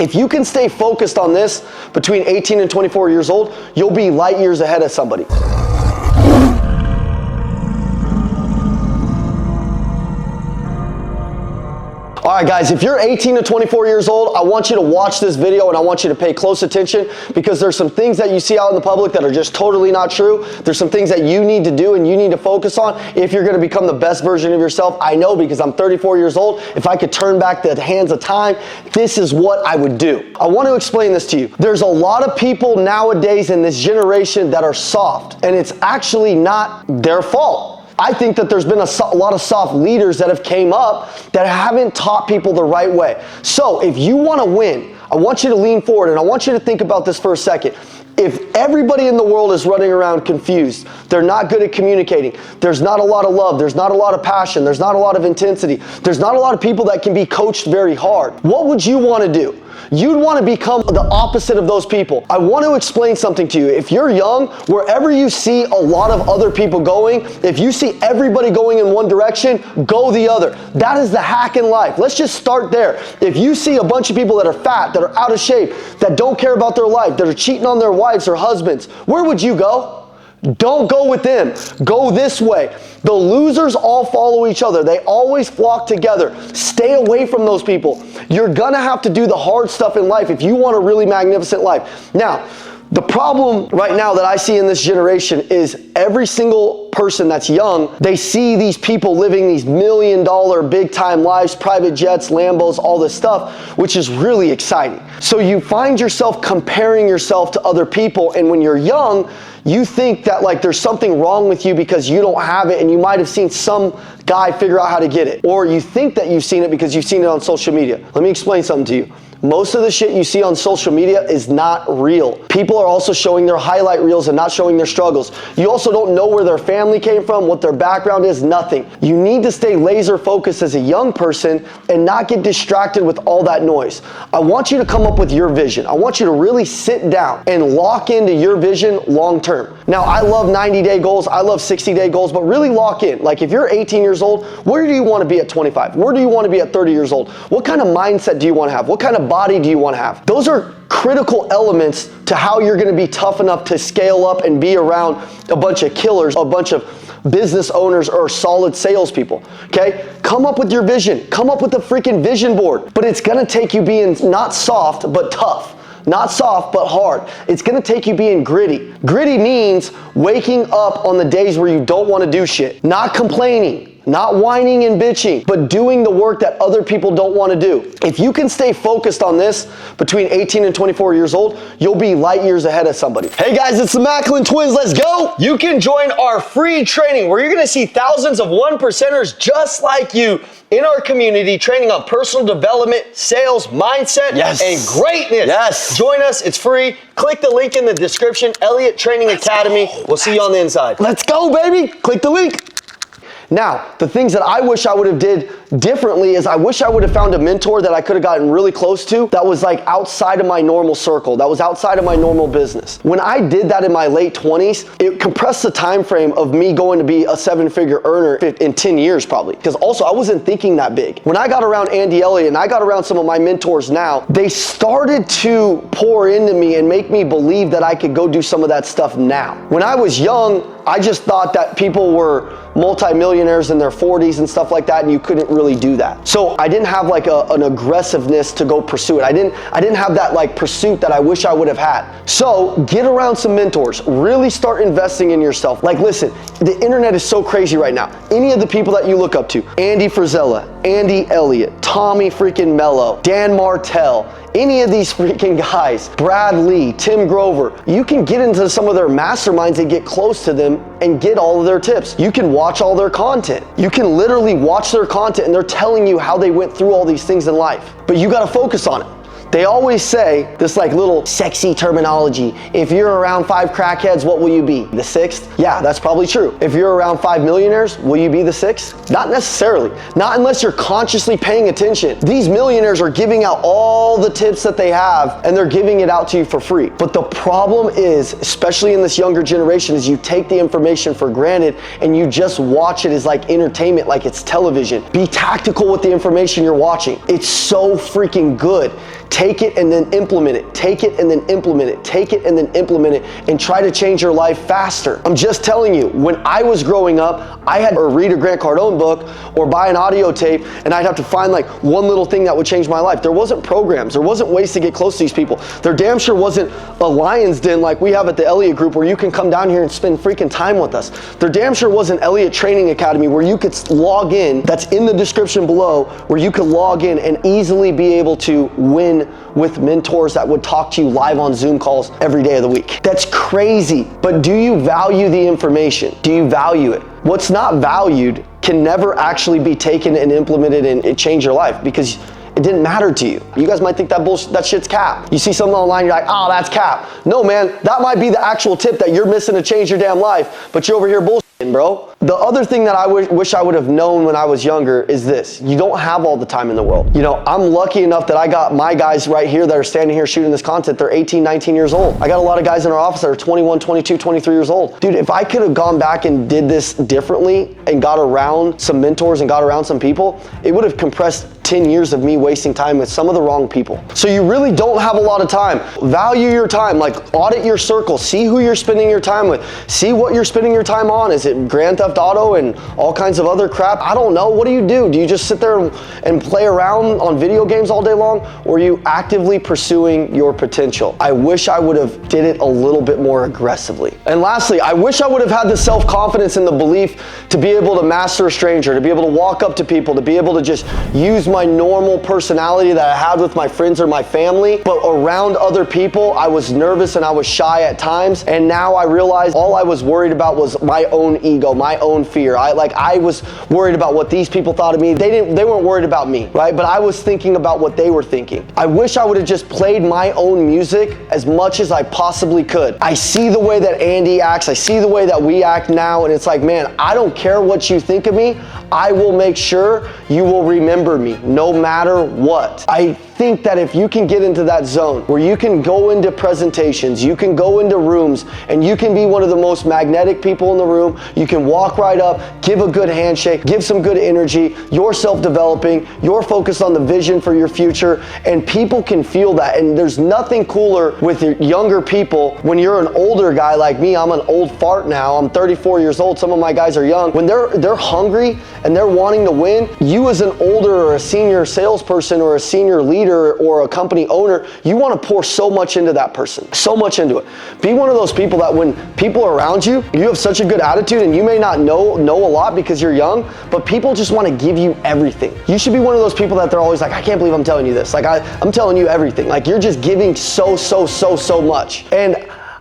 If you can stay focused on this between 18 and 24 years old, you'll be light years ahead of somebody. All right, guys, if you're 18 to 24 years old, I want you to watch this video and I want you to pay close attention, because there's some things that you see out in the public that are just totally not true. There's some things that you need to do and you need to focus on if you're gonna become the best version of yourself. I know, because I'm 34 years old. If I could turn back the hands of time, this is what I would do. I want to explain this to you. There's a lot of people nowadays in this generation that are soft, and it's actually not their fault. I think that there's been a lot of soft leaders that have came up that haven't taught people the right way. So if you want to win, I want you to lean forward and I want you to think about this for a second. If everybody in the world is running around confused, they're not good at communicating, there's not a lot of love, there's not a lot of passion, there's not a lot of intensity, there's not a lot of people that can be coached very hard, what would you want to do? You'd want to become the opposite of those people. I want to explain something to you. If you're young, wherever you see a lot of other people going, if you see everybody going in one direction, go the other. That is the hack in life. Let's just start there. If you see a bunch of people that are fat, that are out of shape, that don't care about their life, that are cheating on their wives or husbands, where would you go? Don't go with them. Go this way. The losers all follow each other. They always flock together. Stay away from those people. You're gonna have to do the hard stuff in life if you want a really magnificent life. Now, the problem right now that I see in this generation is every single person that's young, they see these people living these $1 million big time lives, private jets, Lambos, all this stuff, which is really exciting. So you find yourself comparing yourself to other people, and when you're young, you think that like there's something wrong with you because you don't have it, and you might have seen some guy figure out how to get it. Or you think that you've seen it because you've seen it on social media. Let me explain something to you. Most of the shit you see on social media is not real. People are also showing their highlight reels and not showing their struggles. You also don't know where their family came from, what their background is, nothing. You need to stay laser focused as a young person and not get distracted with all that noise. I want you to come up with your vision. I want you to really sit down and lock into your vision long term. Now, I love 90-day goals. I love 60-day goals, but really lock in. Like if you're 18 years old, where do you want to be at 25? Where do you want to be at 30 years old? What kind of mindset do you want to have? What kind of body do you want to have? Those are critical elements to how you're going to be tough enough to scale up and be around a bunch of killers, a bunch of business owners or solid salespeople, okay? Come up with your vision. Come up with a freaking vision board. But it's going to take you being not soft, but tough. Not soft, but hard. It's gonna take you being gritty. Gritty means waking up on the days where you don't wanna do shit. Not complaining, not whining and bitching, but doing the work that other people don't wanna do. If you can stay focused on this between 18 and 24 years old, you'll be light years ahead of somebody. Hey guys, it's the Macklin Twins, let's go! You can join our free training where you're gonna see thousands of 1%ers just like you in our community, training on personal development, sales, mindset, and greatness. Yes. Join us, it's free. Click the link in the description, ELLIOTT Training Academy. We'll see you on the inside. Let's go, baby. Click the link. Now, the things that I wish I would have did differently is I wish I would have found a mentor that I could have gotten really close to that was like outside of my normal circle, that was outside of my normal business. When I did that in my late 20s, it compressed the time frame of me going to be a 7-figure earner in 10 years probably. Because also I wasn't thinking that big. When I got around Andy Elliott and I got around some of my mentors now, they started to pour into me and make me believe that I could go do some of that stuff now. When I was young, I just thought that people were multi-millionaires in their 40s and stuff like that, and you couldn't really do that. So I didn't have like an aggressiveness to go pursue it. I didn't have that like pursuit that I wish I would have had. So get around some mentors. Really start investing in yourself. Like listen, the internet is so crazy right now. Any of the people that you look up to, Andy Frisella, Andy Elliott, Tommy freaking Mello, Dan Martell, any of these freaking guys, Brad Lee, Tim Grover, you can get into some of their masterminds and get close to them and get all of their tips. You can watch all their content. You can literally watch their content and they're telling you how they went through all these things in life. But you gotta focus on it. They always say this like little sexy terminology. If you're around 5 crackheads, what will you be? The 6th? Yeah, that's probably true. If you're around 5 millionaires, will you be the 6th? Not necessarily. Not unless you're consciously paying attention. These millionaires are giving out all the tips that they have and they're giving it out to you for free. But the problem is, especially in this younger generation, is you take the information for granted and you just watch it as like entertainment, like it's television. Be tactical with the information you're watching. It's so freaking good. take it and then implement it. Take it and then implement it. Take it and then implement it, and try to change your life faster. I'm just telling you, when I was growing up, I had to read a Grant Cardone book or buy an audio tape, and I'd have to find like one little thing that would change my life. There wasn't programs. There wasn't ways to get close to these people. There damn sure wasn't a Lion's Den like we have at the ELLIOTT group where you can come down here and spend freaking time with us. There damn sure was an ELLIOTT Training Academy where you could log in, that's in the description below, where you could log in and easily be able to win with mentors that would talk to you live on Zoom calls every day of the week. That's crazy. But do you value the information? Do you value it? What's not valued can never actually be taken and implemented and change your life, because it didn't matter to you. You guys might think that bullshit, that shit's cap. You see something online, you're like, oh, that's cap. No, man, that might be the actual tip that you're missing to change your damn life, but you're over here bullshitting, bro. The other thing that I wish I would have known when I was younger is this: you don't have all the time in the world. You know, I'm lucky enough that I got my guys right here that are standing here shooting this content. They're 18, 19 years old. I got a lot of guys in our office that are 21, 22, 23 years old. Dude, if I could have gone back and did this differently and got around some mentors and got around some people, it would have compressed 10 years of me wasting time with some of the wrong people. So you really don't have a lot of time. Value your time. Like, audit your circle. See who you're spending your time with. See what you're spending your time on. Is it Grand Theft Auto and all kinds of other crap? I don't know. What do you do? Do you just sit there and play around on video games all day long? Or are you actively pursuing your potential? I wish I would have did it a little bit more aggressively. And lastly, I wish I would have had the self-confidence and the belief to be able to master a stranger, to be able to walk up to people, to be able to just use my normal personality that I had with my friends or my family. But around other people, I was nervous and I was shy at times. And now I realize all I was worried about was my own ego, my own fear. I was worried about what these people thought of me. They weren't worried about me, right? But I was thinking about what they were thinking. I wish I would have just played my own music as much as I possibly could. I see the way that Andy acts. I see the way that we act now. And it's like, man, I don't care what you think of me. I will make sure you will remember me no matter what. I think that if you can get into that zone where you can go into presentations, you can go into rooms, and you can be one of the most magnetic people in the room, you can walk right up, give a good handshake, give some good energy, you're self-developing, you're focused on the vision for your future, and people can feel that. And there's nothing cooler with your younger people. When you're an older guy like me, I'm an old fart now, I'm 34 years old, some of my guys are young. When they're hungry and they're wanting to win, you as an older or a senior salesperson or a senior leader or a company owner, you want to pour so much into that person, so much into it. Be one of those people that when people are around you, you have such a good attitude, and you may not know a lot because you're young, but people just want to give you everything. You should be one of those people that they're always like, I can't believe I'm telling you this. Like, I'm telling you everything. Like, you're just giving so much. And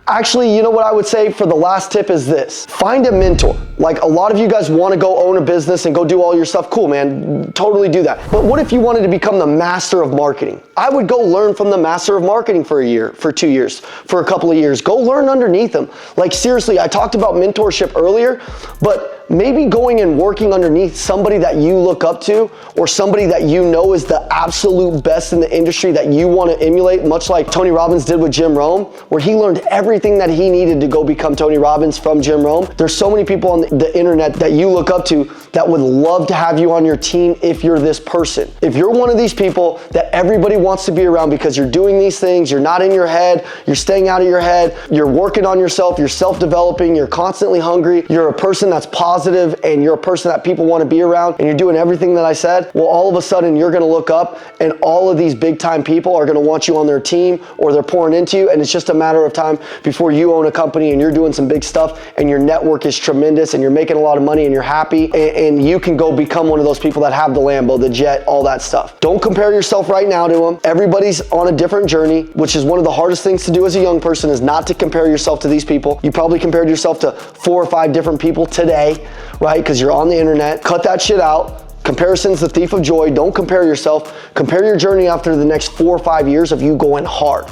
actually, you know what I would say for the last tip is this: find a mentor. Like, a lot of you guys want to go own a business and go do all your stuff. Cool, man, totally do that. But what if you wanted to become the master of marketing? I would go learn from the master of marketing for a year, for 2 years, for a couple of years. Go learn underneath them. Like, seriously, I talked about mentorship earlier, but maybe going and working underneath somebody that you look up to, or somebody that you know is the absolute best in the industry that you want to emulate, much like Tony Robbins did with Jim Rome, where he learned everything that he needed to go become Tony Robbins from Jim Rome. There's so many people on the internet that you look up to that would love to have you on your team if you're this person. If you're one of these people that everybody wants to be around because you're doing these things, you're not in your head, you're staying out of your head, you're working on yourself, you're self-developing, you're constantly hungry, you're a person that's positive, and you're a person that people want to be around, and you're doing everything that I said, well, all of a sudden you're going to look up and all of these big time people are going to want you on their team, or they're pouring into you, and it's just a matter of time before you own a company and you're doing some big stuff and your network is tremendous and you're making a lot of money and you're happy, and you can go become one of those people that have the Lambo, the jet, all that stuff. Don't compare yourself right now to them. Everybody's on a different journey, which is one of the hardest things to do as a young person, is not to compare yourself to these people. You probably compared yourself to 4 or 5 different people today, right? Because you're on the internet. Cut that shit out. Comparison's the thief of joy. Don't compare yourself. Compare your journey after the next 4 or 5 years of you going hard.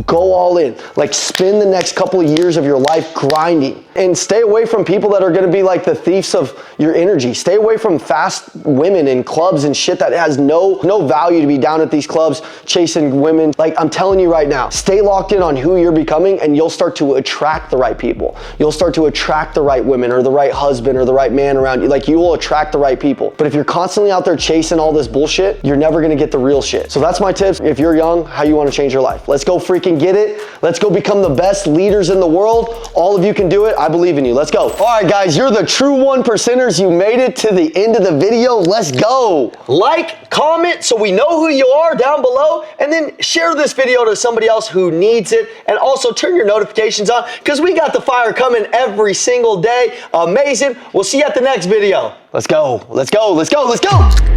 Go all in. Like, spend the next couple of years of your life grinding. And stay away from people that are gonna be like the thieves of your energy. Stay away from fast women in clubs and shit that has no value to be down at these clubs chasing women. Like, I'm telling you right now, stay locked in on who you're becoming and you'll start to attract the right people. You'll start to attract the right women or the right husband or the right man around you. Like, you will attract the right people. But if you're constantly out there chasing all this bullshit, you're never gonna get the real shit. So that's my tips. If you're young, how you wanna change your life. Let's go freaking get it. Let's go become the best leaders in the world. All of you can do it. I believe in you. Let's go. All right, guys, you're the true 1%ers. You made it to the end of the video. Let's go. Like, comment so we know who you are down below, and then share this video to somebody else who needs it. And also turn your notifications on because we got the fire coming every single day. Amazing. We'll see you at the next video. Let's go. Let's go. Let's go. Let's go.